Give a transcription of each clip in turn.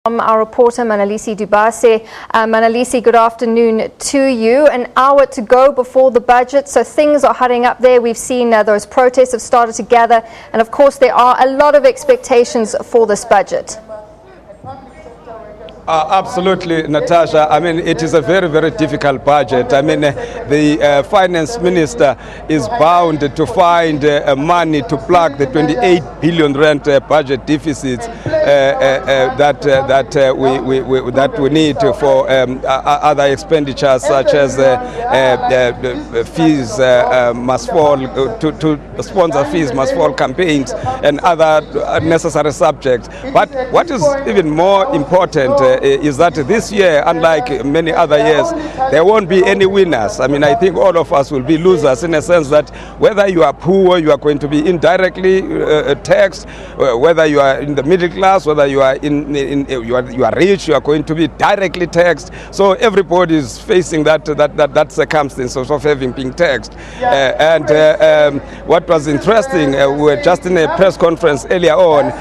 From our reporter Manalisi Dubase. Manalisi, good afternoon to you. An hour to go before the budget, so things are hurrying up there. We've seen those protests have started to gather, and of course there are a lot of expectations for this budget. Absolutely, Natasha. I mean, it is a very, very difficult budget. I mean, the Finance Minister is bound to find money to plug the 28 billion rand budget deficits that we need for other expenditures, such as fees must fall to sponsor fees must fall campaigns and other necessary subjects. But what is even more important is that this year, unlike many other years, there won't be any winners. I mean, I think all of us will be losers, in a sense that whether you are poor, you are going to be indirectly taxed, whether you are in the middle class, whether you are you are rich, you are going to be directly taxed. So everybody is facing that circumstance of having been taxed. What was interesting, we were just in a press conference earlier on,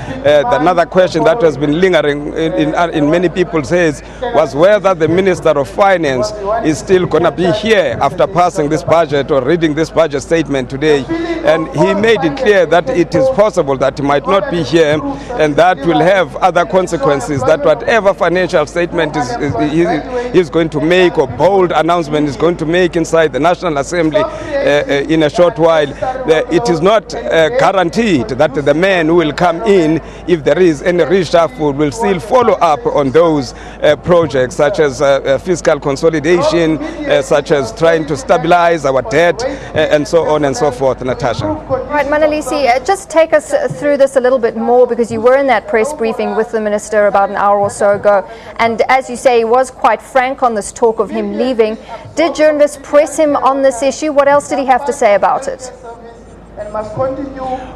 another question that has been lingering in many people's heads was whether the Minister of Finance is still going to be here after passing this budget or reading this budget statement today. And he made it clear that it is possible that he might not be here, and that will have other consequences, that whatever financial statement is going to make, or bold announcement is going to make inside the National Assembly in a short while, it is not guaranteed that the man who will come in, if there is any reshuffle, will still follow up on those projects, such as fiscal consolidation, such as trying to stabilize our debt, and so on and so forth, Natasha. Right, Manalisi, just take us through this a little bit more, because you were in that press briefing with the minister about an hour or so ago, and as you say, he was quite frank on this talk of him leaving. Did journalists press him on this issue? What else did he have to say about it?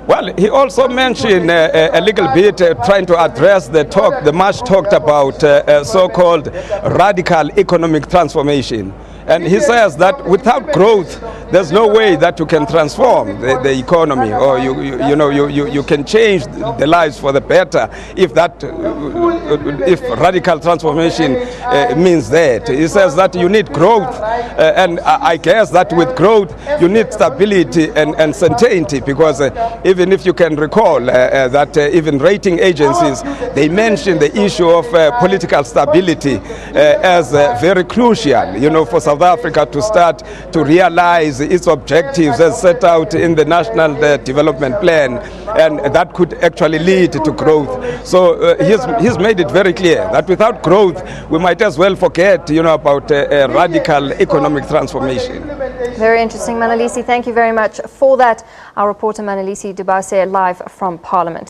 Well, he also mentioned a little bit trying to address the much talked about so-called radical economic transformation. And he says that without growth, there's no way that you can transform the economy, or you can change the lives for the better if radical transformation means that. He says that you need growth, and I guess that with growth you need stability and certainty, because even if you can recall that even rating agencies, they mention the issue of political stability as very crucial, for South Africa to start to realize its objectives as set out in the National Development Plan, and that could actually lead to growth. So he's made it very clear that without growth, we might as well forget, about a radical economic transformation. Very interesting, Manalisi. Thank you very much for that. Our reporter Manalisi Dubase, live from Parliament.